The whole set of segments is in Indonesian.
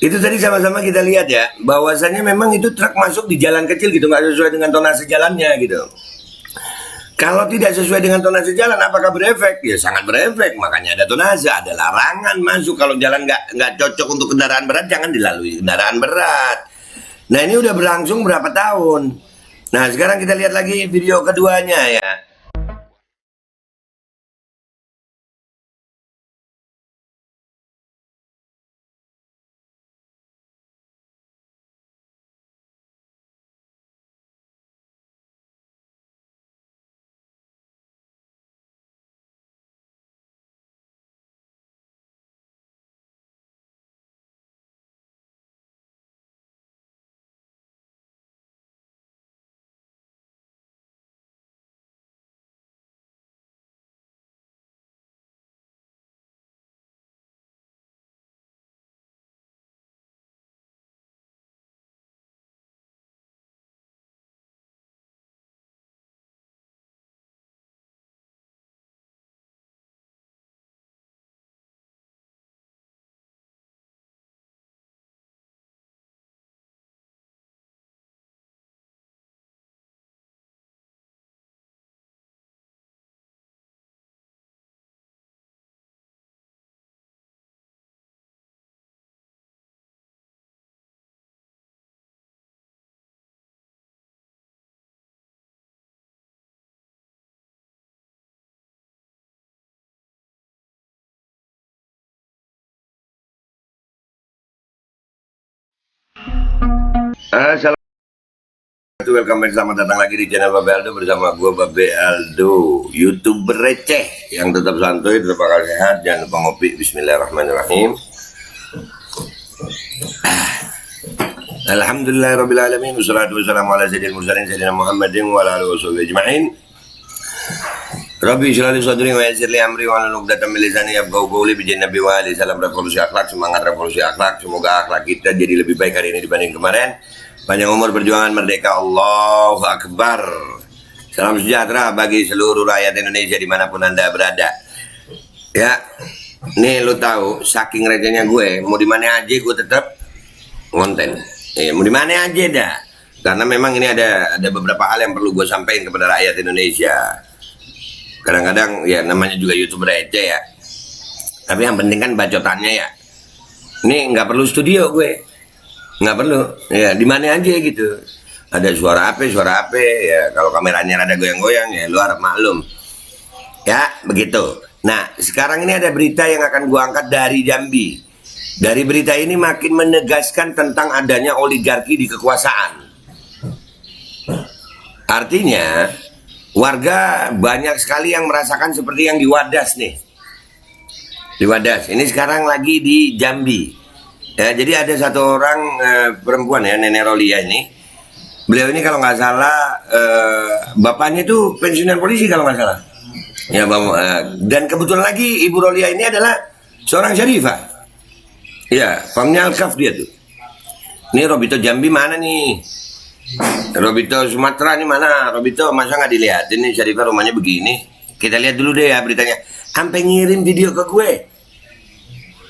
Itu tadi sama-sama kita lihat ya, bahwasannya memang itu truk masuk di jalan kecil gitu, nggak sesuai dengan tonase jalannya gitu. Kalau tidak sesuai dengan tonase jalan, apakah berefek? Ya sangat berefek, makanya ada tonase, ada larangan masuk. Kalau jalan nggak cocok untuk kendaraan berat, jangan dilalui kendaraan berat. Nah ini udah berlangsung berapa tahun. Nah sekarang kita lihat lagi video keduanya ya. Assalamualaikum, welcome back, selamat datang lagi di channel Babe Aldo bersama gue Babe Aldo, YouTuber receh yang tetap santuy, tetap bakal sehat, jangan lupa ngopi. Bismillahirrahmanirrahim. Alhamdulillahirrabbilalamin, wassalatu wassalamu ala sayyidil mursalin sayyidina Muhammadin wa ala alihi washabihi ajma'in. Rabbi sholli sadri wa yassir li amri wa hlul 'uqdatam min lisani yafqahu qawli. Bi Nabi wa ali, salam revolusi akhlak, semangat revolusi akhlak. Semoga akhlak kita jadi lebih baik hari ini dibanding kemarin. Panjang umur, perjuangan merdeka, Allahu Akbar. Salam sejahtera bagi seluruh rakyat Indonesia dimanapun Anda berada. Ya, nih lu tahu, saking recehnya gue, mau di mana aja gue tetap konten. Mau di mana aja dah. Karena memang ini ada beberapa hal yang perlu gue sampaikan kepada rakyat Indonesia. Kadang-kadang ya namanya juga YouTuber receh ya. Tapi yang penting kan bacotannya ya. Ini nggak perlu studio gue. Nggak perlu, ya di mana aja gitu. Ada suara apa ya. Kalau kameranya ada goyang-goyang ya lu harap maklum. Ya begitu. Nah sekarang ini ada berita yang akan gua angkat dari Jambi. Dari berita ini makin menegaskan tentang adanya oligarki di kekuasaan. Artinya warga banyak sekali yang merasakan seperti yang di Wadas nih. Di Wadas ini sekarang lagi di Jambi. Ya, jadi ada satu orang perempuan ya, Nenek Rolia ini. Beliau ini kalau nggak salah bapaknya itu pensiunan polisi kalau nggak salah. Ya, dan kebetulan lagi Ibu Rolia ini adalah seorang syarifah. Ya, famnya Al-Kaf dia tuh. Ini Robito Jambi mana nih? Robito Sumatera nih mana? Robito masa nggak dilihat? Ini syarifah rumahnya begini. Kita lihat dulu deh ya beritanya. Sampai ngirim video ke gue.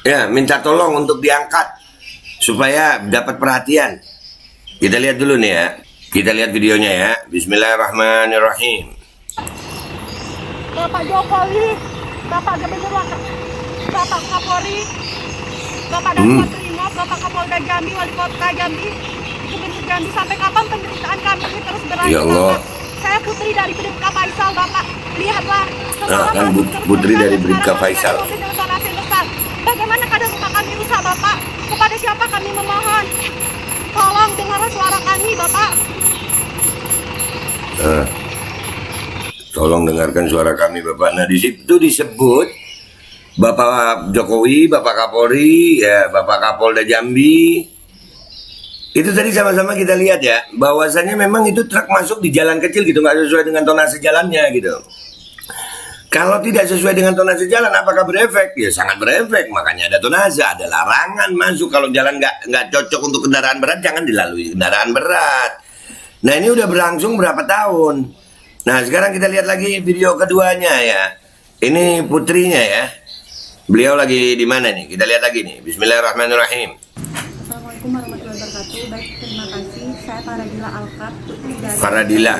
Ya, minta tolong untuk diangkat supaya dapat perhatian. Kita lihat dulu nih ya. Kita lihat videonya ya. Bismillahirrahmanirrahim. Bapak Jokowi, Bapak Gubernur, Bapak Kapolri, Bapak Dandim Primo, Bapak Kapolda Jambi, Wali Kota Jambi, Gubernur Jambi, sampai kapan penderitaan kami ini terus berlanjut? Ya Allah. Bapak? Saya Putri dari Bribka Faisal, Bapak. Lihatlah. Kan Putri dari Bribka Faisal. Bagaimana keadaan rumah kami rusak, Bapak? Kepada siapa kami memohon? Tolong dengar suara kami, Bapak. Tolong dengarkan suara kami, Bapak. Nah, di situ disebut Bapak Jokowi, Bapak Kapolri, ya, Bapak Kapolda Jambi. Itu tadi sama-sama kita lihat ya, bahwasannya memang itu truk masuk di jalan kecil gitu, nggak sesuai dengan tonase jalannya gitu. Kalau tidak sesuai dengan tonase jalan, apakah berefek? Ya sangat berefek, makanya ada tonase, ada larangan masuk. Kalau jalan nggak cocok untuk kendaraan berat, jangan dilalui kendaraan berat. Nah ini udah berlangsung berapa tahun. Nah sekarang kita lihat lagi video keduanya ya. Ini putrinya ya. Beliau lagi di mana nih? Kita lihat lagi nih. Bismillahirrahmanirrahim. Assalamualaikum warahmatullahi wabarakatuh. Baik, terima kasih. Saya Faradila Alkap dari Faradila.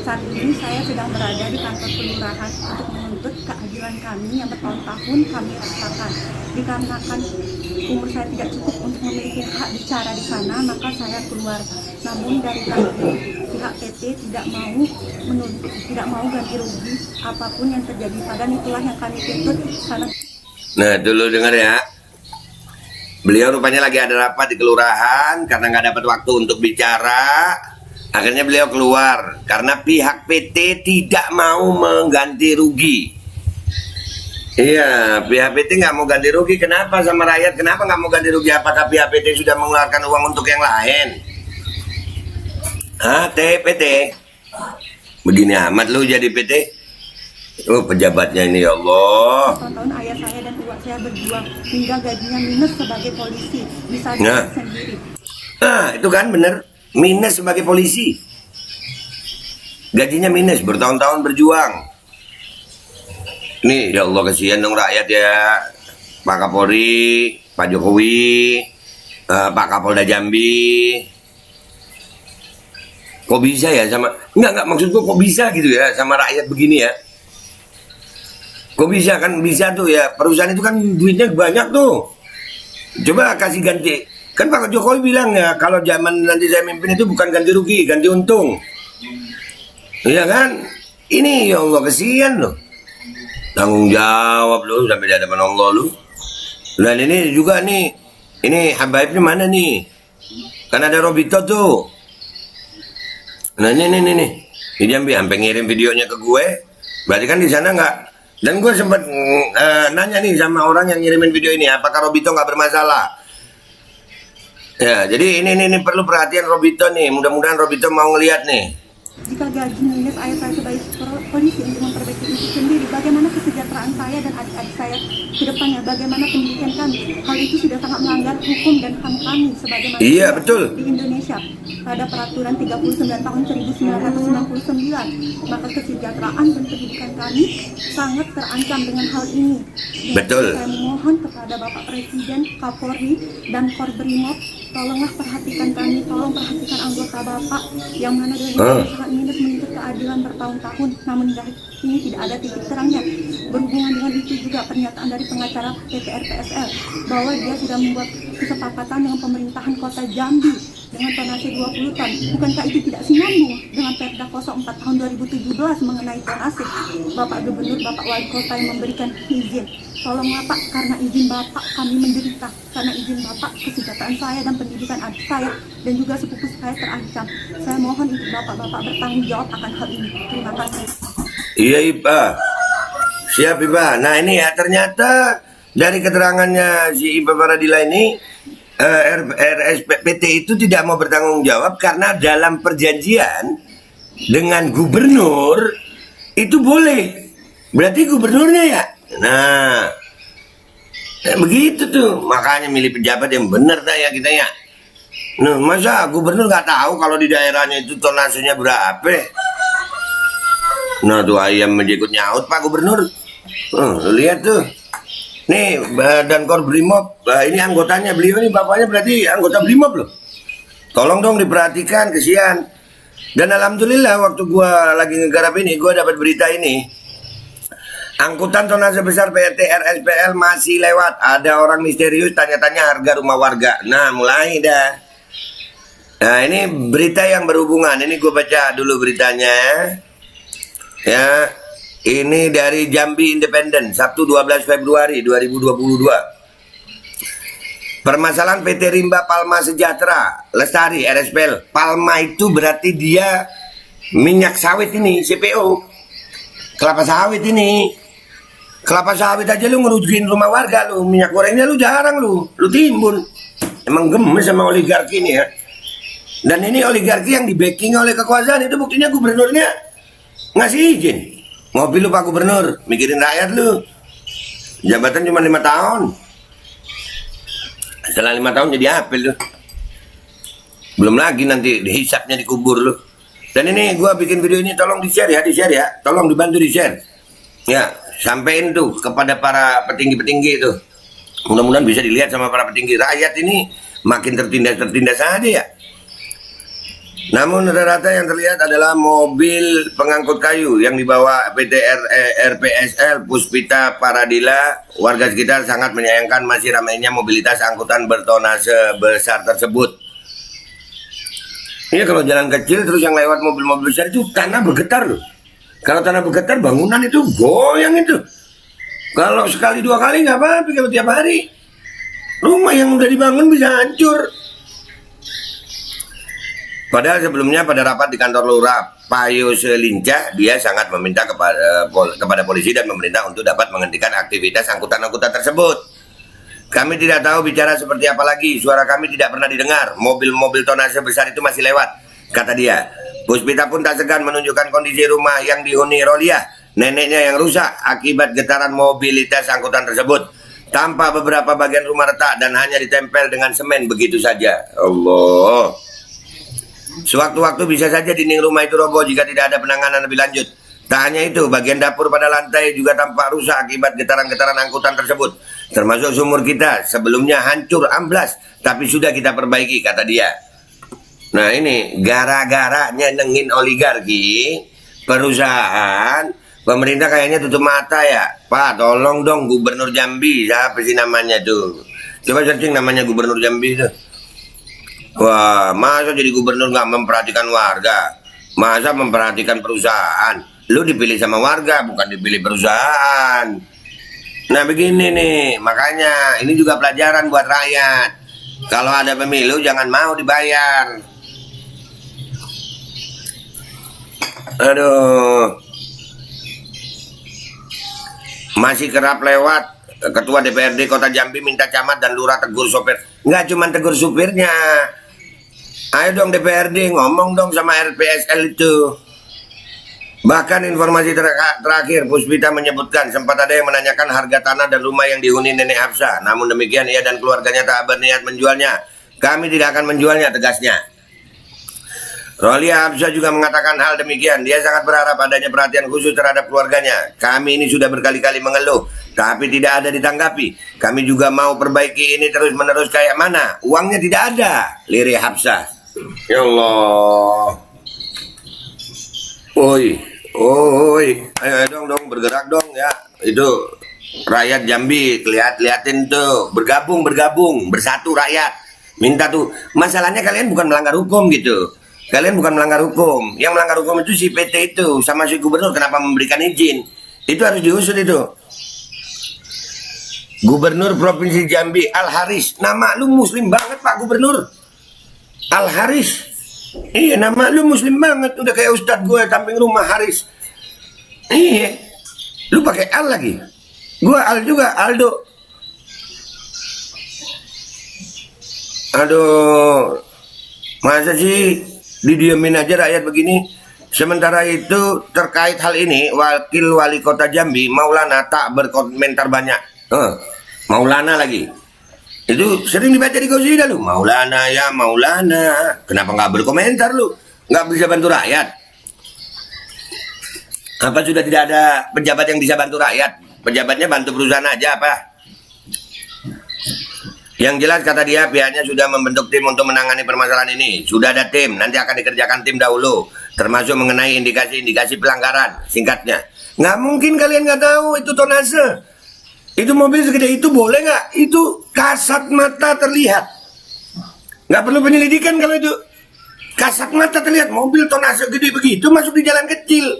Saat ini saya sedang berada di kantor kelurahan untuk menuntut keadilan kami yang bertahun-tahun kami rasakan. Dikarenakan umur saya tidak cukup untuk memiliki hak bicara di sana, maka saya keluar. Namun dari kami pihak PT tidak mau ganti rugi apapun yang terjadi. Padahal itulah yang kami tuntut karena. Nah, dulu dengar ya. Beliau rupanya lagi ada rapat di kelurahan karena nggak dapat waktu untuk bicara. Akhirnya beliau keluar karena pihak PT tidak mau mengganti rugi. Iya, pihak PT nggak mau ganti rugi. Kenapa sama rakyat? Kenapa nggak mau ganti rugi? Apakah pihak PT sudah mengeluarkan uang untuk yang lain? PT. Begini amat lu jadi PT. Oh, pejabatnya ini, ya Allah. Tahun-tahun ayah saya dan uak saya berjuang hingga gajinya minus sebagai polisi, bisa Nah. sendiri. Itu kan bener. Minus sebagai polisi. Gajinya minus, bertahun-tahun berjuang. Nih, ya Allah, kasihan dong rakyat ya. Pak Kapolri, Pak Jokowi, Pak Kapolda Jambi. Kok bisa ya sama... Enggak, maksudku kok bisa gitu ya sama rakyat begini ya. Kok bisa kan? Bisa tuh ya. Perusahaan itu kan duitnya banyak tuh. Coba kasih ganti. Kan Pak Jokowi bilang ya, kalau zaman nanti saya mimpin itu bukan ganti rugi, ganti untung. Iya kan? Ini ya Allah, kesian loh. Tanggung jawab loh sampai di hadapan Allah loh. Dan ini juga nih, ini habaibnya mana nih? Kan ada Robito tuh. Nah ini. Ini Jambi sampai ngirim videonya ke gue. Berarti kan di sana nggak. Dan gue sempat nanya nih sama orang yang ngirimin video ini, apakah Robito nggak bermasalah? Ya, jadi ini perlu perhatian Robito nih. Mudah-mudahan Robito mau ngeliat nih. Jika gaji minus ayah saya sebagai polisi untuk memperbaiki itu sendiri, bagaimana kesejahteraan saya dan adik-adik saya ke depannya? Bagaimana pendidikan kami? Hal itu sudah sangat melanggar hukum dan HAM kami sebagai manusia Iya, betul. di Indonesia. Pada peraturan 39 tahun 1999, maka kesejahteraan dan pendidikan kami sangat terancam dengan hal ini. Dan Betul. saya memohon kepada Bapak Presiden, Kapolri, dan Korbrimob, tolonglah perhatikan kami, tolong perhatikan anggota Bapak yang mana dengan sangat minus menuntut keadilan bertahun-tahun, namun dari ini tidak ada titik terangnya. Berhubungan dengan itu juga pernyataan dari pengacara PT RPSL bahwa dia sudah membuat kesepakatan dengan pemerintahan Kota Jambi dengan tonase 20 ton. Bukankah itu tidak sinambung dengan Perda 04 tahun 2017 mengenai tonase? Bapak Gubernur, Bapak Wali Kota yang memberikan izin. Tolonglah Pak, karena izin Bapak kami menderita. Karena izin Bapak kesejahteraan saya dan pendidikan adik saya dan juga sepupu saya terancam. Saya mohon untuk Bapak-Bapak bertanggung jawab akan hal ini. Terima kasih. Iya Ipa. Siap Ipa. Nah ini ya, ternyata dari keterangannya si Ipa Faradila ini, RSPT itu tidak mau bertanggung jawab karena dalam perjanjian dengan gubernur itu boleh. Berarti gubernurnya ya. Nah, begitu tuh. Makanya milih pejabat yang benar dah ya kita ya. Nah, masa gubernur nggak tahu kalau di daerahnya itu tonasenya berapa? Nah tuh ayam ikut nyaut Pak Gubernur. Lihat tuh. Nih Badan Korbrimob, ini anggotanya, beliau ini bapaknya berarti anggota Brimob loh. Tolong dong diperhatikan, kesian. Dan alhamdulillah waktu gua lagi ngegarap ini, gua dapat berita ini. Angkutan tonase besar PT RSPL masih lewat. Ada orang misterius tanya-tanya harga rumah warga. Nah mulai dah. Nah ini berita yang berhubungan. Ini gue baca dulu beritanya. Ya, ini dari Jambi Independen, Sabtu 12 Februari 2022. Permasalahan PT Rimba Palma Sejahtera Lestari RSPL. Palma itu berarti dia minyak sawit ini, CPO. Kelapa sawit ini. Kelapa sawit aja lu ngerugiin rumah warga lu. Minyak gorengnya lu jarang lu timbun. Emang gemes sama oligarki ini ya. Dan ini oligarki yang di-backing oleh kekuasaan. Itu buktinya gubernurnya ngasih izin. Ngopi lu Pak Gubernur, mikirin rakyat lu. Jabatan cuma 5 tahun. Setelah 5 tahun jadi apel lu. Belum lagi nanti hisapnya dikubur lu. Dan ini gua bikin video ini, tolong di-share ya, Tolong dibantu di-share. Ya, sampein tuh kepada para petinggi-petinggi itu. Mudah-mudahan bisa dilihat sama para petinggi. Rakyat ini makin tertindas saja ya. Namun rata-rata yang terlihat adalah mobil pengangkut kayu yang dibawa PT RPSL Puspita Paradila. Warga sekitar sangat menyayangkan masih ramainya mobilitas angkutan bertonase besar tersebut. Iya, kalau jalan kecil terus yang lewat mobil-mobil besar itu tanah bergetar loh. Kalau tanah bergetar bangunan itu goyang itu. Kalau sekali dua kali nggak apa-apa, kalau tiap hari rumah yang udah dibangun bisa hancur. Padahal sebelumnya pada rapat di kantor Lurah Payo Selincah, dia sangat meminta kepada polisi dan pemerintah untuk dapat menghentikan aktivitas angkutan-angkutan tersebut. Kami tidak tahu bicara seperti apa lagi, suara kami tidak pernah didengar. Mobil-mobil tonase besar itu masih lewat, kata dia. Puspita pun tak segan menunjukkan kondisi rumah yang dihuni Roliah, neneknya yang rusak akibat getaran mobilitas angkutan tersebut. Tanpa beberapa bagian rumah retak dan hanya ditempel dengan semen begitu saja. Allah. Sewaktu-waktu bisa saja dinding rumah itu roboh jika tidak ada penanganan lebih lanjut. Tak hanya itu, bagian dapur pada lantai juga tampak rusak akibat getaran-getaran angkutan tersebut. Termasuk sumur kita, sebelumnya hancur amblas, tapi sudah kita perbaiki, kata dia. Nah ini, gara-gara nyenengin oligarki, perusahaan, pemerintah kayaknya tutup mata ya. Pak, tolong dong Gubernur Jambi, siapa sih namanya tuh? Coba searching namanya Gubernur Jambi tuh. Wah, masa jadi gubernur nggak memperhatikan warga? Masa memperhatikan perusahaan? Lu dipilih sama warga, bukan dipilih perusahaan. Nah begini nih, makanya ini juga pelajaran buat rakyat. Kalau ada pemilu jangan mau dibayar. Aduh. Masih kerap lewat, Ketua DPRD Kota Jambi minta camat dan lurah tegur sopir. Nggak cuma tegur supirnya. Ayo dong DPRD, ngomong dong sama RPSL itu. Bahkan informasi terakhir, Puspita menyebutkan sempat ada yang menanyakan harga tanah dan rumah yang dihuni Nenek Hafsah. Namun demikian ia dan keluarganya tak berniat menjualnya. Kami tidak akan menjualnya, tegasnya. Roliah Hafsah juga mengatakan hal demikian. Dia sangat berharap adanya perhatian khusus terhadap keluarganya. Kami ini sudah berkali-kali mengeluh, tapi tidak ada ditanggapi. Kami juga mau perbaiki ini terus-menerus kayak mana. Uangnya tidak ada, lirih Hafsah. Ya Allah. Oi, ayo dong bergerak dong ya. Itu rakyat Jambi, liatin tuh, bergabung, bersatu rakyat. Minta tuh, masalahnya kalian bukan melanggar hukum gitu. Kalian bukan melanggar hukum. Yang melanggar hukum itu si PT itu sama si gubernur, kenapa memberikan izin? Itu harus diusut itu. Gubernur Provinsi Jambi Al Haris, nama lu muslim banget Pak Gubernur. Al Haris. Iya, nama lu muslim banget, udah kayak ustadz gue samping rumah Haris. Iya. Lu pakai Al lagi. Gue Al juga, Aldo. Aduh. Masa sih didiemin aja rakyat begini? Sementara itu terkait hal ini, Wakil Wali Kota Jambi Maulana tak berkomentar banyak. Maulana lagi. Itu sering dibaca di Qasidah lu. Maulana ya Maulana. Kenapa nggak berkomentar lu? Nggak bisa bantu rakyat? Apa sudah tidak ada pejabat yang bisa bantu rakyat? Pejabatnya bantu perusahaan aja apa? Yang jelas kata dia pihaknya sudah membentuk tim untuk menangani permasalahan ini. Sudah ada tim, nanti akan dikerjakan tim dahulu. Termasuk mengenai indikasi-indikasi pelanggaran. Singkatnya, nggak mungkin kalian nggak tahu itu tonase. Itu mobil segede itu boleh nggak? Itu kasat mata terlihat. Nggak perlu penyelidikan kalau itu. Kasat mata terlihat mobil tonase gede begitu masuk di jalan kecil.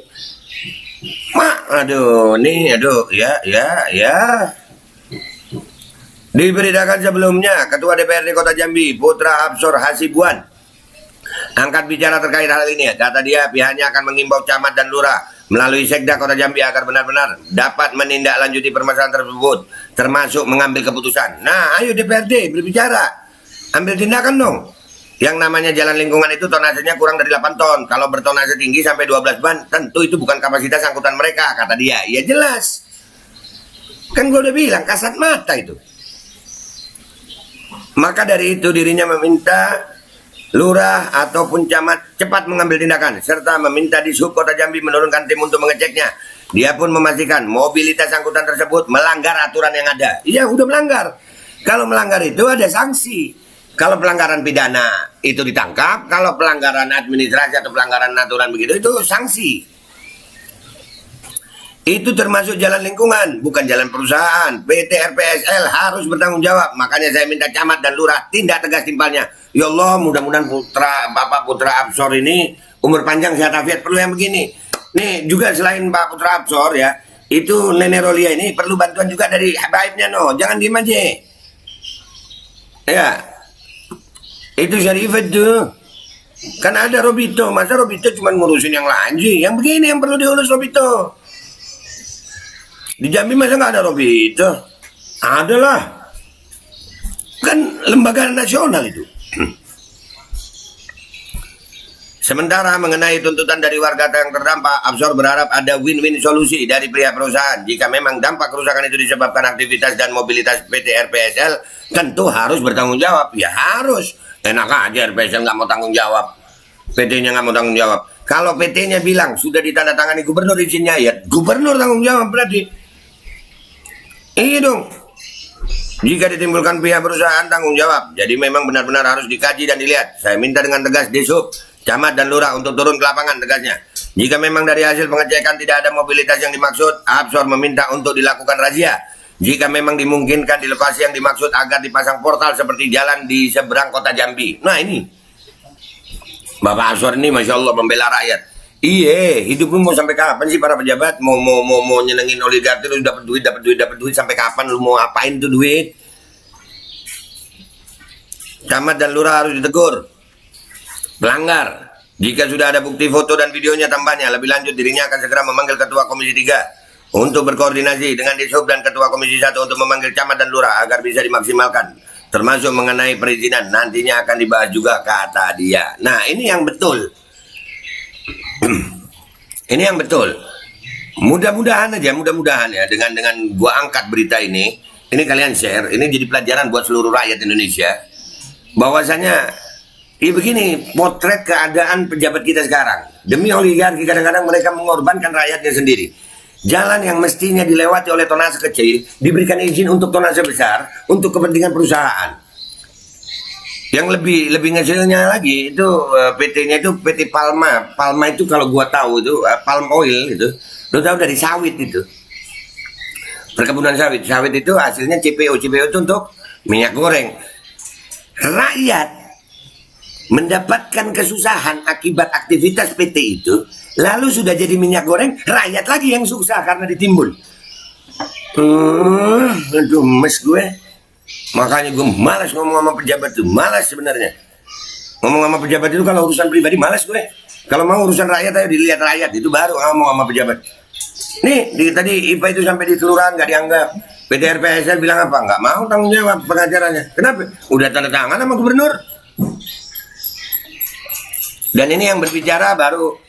Ya. Diberitakan sebelumnya, Ketua DPRD Kota Jambi, Putra Absor Hasibuan, angkat bicara terkait hal ini. Kata dia, pihaknya akan mengimbau camat dan lurah melalui Sekda Kota Jambi agar benar-benar dapat menindaklanjuti permasalahan tersebut, termasuk mengambil keputusan. Nah, ayo DPRD berbicara, ambil tindakan dong. Yang namanya jalan lingkungan itu tonasenya kurang dari 8 ton. Kalau bertonase tinggi sampai 12 ban, tentu itu bukan kapasitas angkutan mereka, kata dia. Ya jelas. Kan gue udah bilang, kasat mata itu. Maka dari itu dirinya meminta lurah ataupun camat cepat mengambil tindakan serta meminta Dishub Kota Jambi menurunkan tim untuk mengeceknya. Dia pun memastikan mobilitas angkutan tersebut melanggar aturan yang ada. Iya, udah melanggar. Kalau melanggar itu ada sanksi. Kalau pelanggaran pidana itu ditangkap, kalau pelanggaran administrasi atau pelanggaran aturan begitu itu sanksi. Itu termasuk jalan lingkungan, bukan jalan perusahaan. PT RPSL harus bertanggung jawab. Makanya saya minta camat dan lurah tindak tegas timpalnya. Ya Allah, mudah-mudahan Bapak Putra Absor ini umur panjang sehat afiat. Perlu yang begini. Nih juga selain Pak Putra Absor ya, itu Nenek Rolia ini perlu bantuan juga dari habaibnya no. Jangan diem aja. Ya, itu Syarifat tuh. Kan ada Robito. Masa Robito cuma ngurusin yang lain sih? Yang begini yang perlu diurus Robito. Di Jambi masa nggak ada Robito? Ada lah. Kan lembaga nasional itu. Sementara mengenai tuntutan dari warga yang terdampak, Absor berharap ada win-win solusi dari pihak perusahaan. Jika memang dampak kerusakan itu disebabkan aktivitas dan mobilitas PT RPSL, tentu harus bertanggung jawab. Ya harus. Enak aja RPSL nggak mau tanggung jawab. PT-nya nggak mau tanggung jawab. Kalau PT-nya bilang sudah ditandatangani gubernur izinnya, ya gubernur tanggung jawab berarti. Iya dong. Jika ditimbulkan pihak perusahaan tanggung jawab. Jadi memang benar-benar harus dikaji dan dilihat. Saya minta dengan tegas Disub, camat dan lurah untuk turun ke lapangan tegasnya. Jika memang dari hasil pengecekan tidak ada mobilitas yang dimaksud, Absor meminta untuk dilakukan razia. Jika memang dimungkinkan di lokasi yang dimaksud agar dipasang portal seperti jalan di seberang kota Jambi. Nah ini, Bapak Absor ini Masya Allah membela rakyat. Iya, hidupmu mau sampai kapan sih para pejabat? Mau nyenengin oligarki lu dapat duit sampai kapan lu mau apain tuh duit? Camat dan lurah harus ditegur. Pelanggar. Jika sudah ada bukti foto dan videonya tambahnya, lebih lanjut dirinya akan segera memanggil Ketua Komisi 3 untuk berkoordinasi dengan Disub dan Ketua Komisi 1 untuk memanggil camat dan lurah agar bisa dimaksimalkan. Termasuk mengenai perizinan, nantinya akan dibahas juga kata dia. Nah, ini yang betul. Ini yang betul. Mudah-mudahan ya dengan gua angkat berita ini kalian share, ini jadi pelajaran buat seluruh rakyat Indonesia. Bahwasanya begini potret keadaan pejabat kita sekarang. Demi oligarki kadang-kadang mereka mengorbankan rakyatnya sendiri. Jalan yang mestinya dilewati oleh tonase kecil diberikan izin untuk tonase besar untuk kepentingan perusahaan. Yang lebih ngeselnya lagi itu PT-nya itu PT Palma. Palma itu kalau gua tahu itu palm oil itu. Lo tahu dari sawit itu. Perkebunan sawit. Sawit itu hasilnya CPO. CPO itu untuk minyak goreng. Rakyat mendapatkan kesusahan akibat aktivitas PT itu, lalu sudah jadi minyak goreng, rakyat lagi yang susah karena ditimbun. Aduh, mes gue. Makanya gue malas ngomong sama pejabat tuh, malas sebenarnya. Ngomong sama pejabat itu kalau urusan pribadi malas gue. Kalau mau urusan rakyat ayo dilihat rakyat, itu baru ngomong sama pejabat. Nih, tadi IPA itu sampai di kelurahan nggak dianggap. PT RPSL bilang apa? Nggak mau tanggung jawab pengacaranya. Kenapa? Udah tanda tangan sama gubernur. Dan ini yang berbicara baru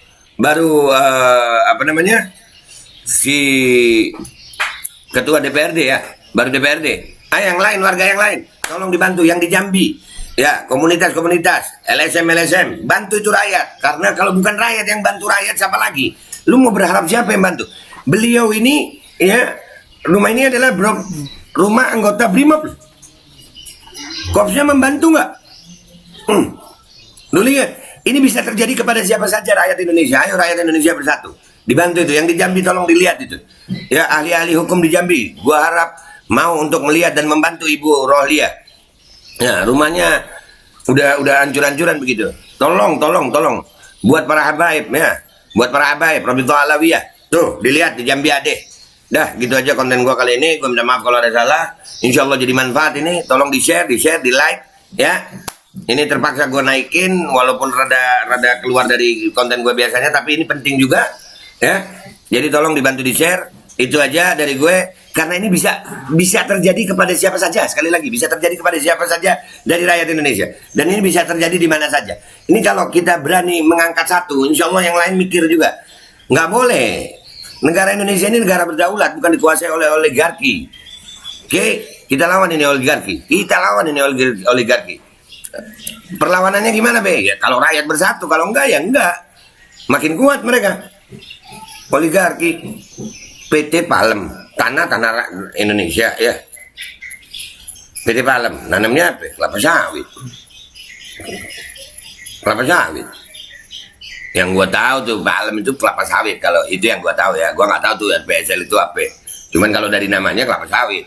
si ketua DPRD ya, baru DPRD. Yang lain, warga yang lain, tolong dibantu. Yang di Jambi, ya komunitas-komunitas, LSM, bantu itu rakyat. Karena kalau bukan rakyat yang bantu rakyat, siapa lagi? Lu mau berharap siapa yang bantu? Beliau ini, ya, rumah ini adalah rumah anggota Brimob. Korpsnya membantu nggak? Lu lihat, ini bisa terjadi kepada siapa saja rakyat Indonesia. Ayo rakyat Indonesia bersatu. Dibantu itu. Yang di Jambi tolong dilihat itu. Ya ahli-ahli hukum di Jambi. Gua harap mau untuk melihat dan membantu Ibu Rohlia. Nah, rumahnya udah hancur-hancuran begitu. Tolong buat para habaib ya. Buat para habaib Robito Alawiyah. Tuh, dilihat di Jambi Ade. Dah, gitu aja konten gua kali ini. Gua minta maaf kalau ada salah. Insyaallah jadi manfaat ini. Tolong di-share, di-like ya. Ini terpaksa gua naikin walaupun rada keluar dari konten gua biasanya, tapi ini penting juga ya. Jadi tolong dibantu di-share. Itu aja dari gue, karena ini bisa terjadi kepada siapa saja. Sekali lagi, bisa terjadi kepada siapa saja dari rakyat Indonesia. Dan ini bisa terjadi di mana saja. Ini kalau kita berani mengangkat satu, insya Allah yang lain mikir juga. Nggak boleh. Negara Indonesia ini negara berdaulat, bukan dikuasai oleh oligarki. Oke, kita lawan ini oligarki. Oligarki. Perlawanannya gimana, Be? Ya, kalau rakyat bersatu, kalau enggak ya enggak. Makin kuat mereka. oligarki. PT Palem, tanah Indonesia ya. PT Palem, nanamnya apa? Kelapa sawit. Kelapa sawit. Yang gua tahu tuh Palem itu kelapa sawit. Kalau itu yang gua tahu ya, gua nggak tahu tuh RPSL itu apa. Cuman kalau dari namanya kelapa sawit.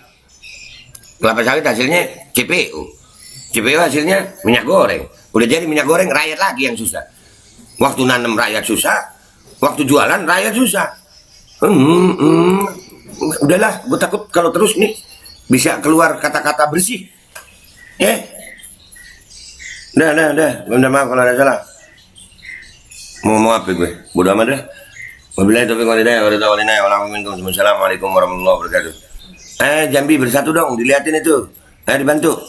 Kelapa sawit hasilnya CPO. CPO hasilnya minyak goreng. Udah jadi minyak goreng, rakyat lagi yang susah. Waktu nanam rakyat susah, waktu jualan rakyat susah. Udahlah, gue takut kalau terus nih bisa keluar kata-kata bersih. Udah, minta maaf kalau ada salah. Mau ngomong apa gue? Bodo amat dah. Wabillahi taufiq wal hidayah. Assalamualaikum warahmatullahi wabarakatuh. Jambi bersatu dong, dilihatin itu. Dibantu.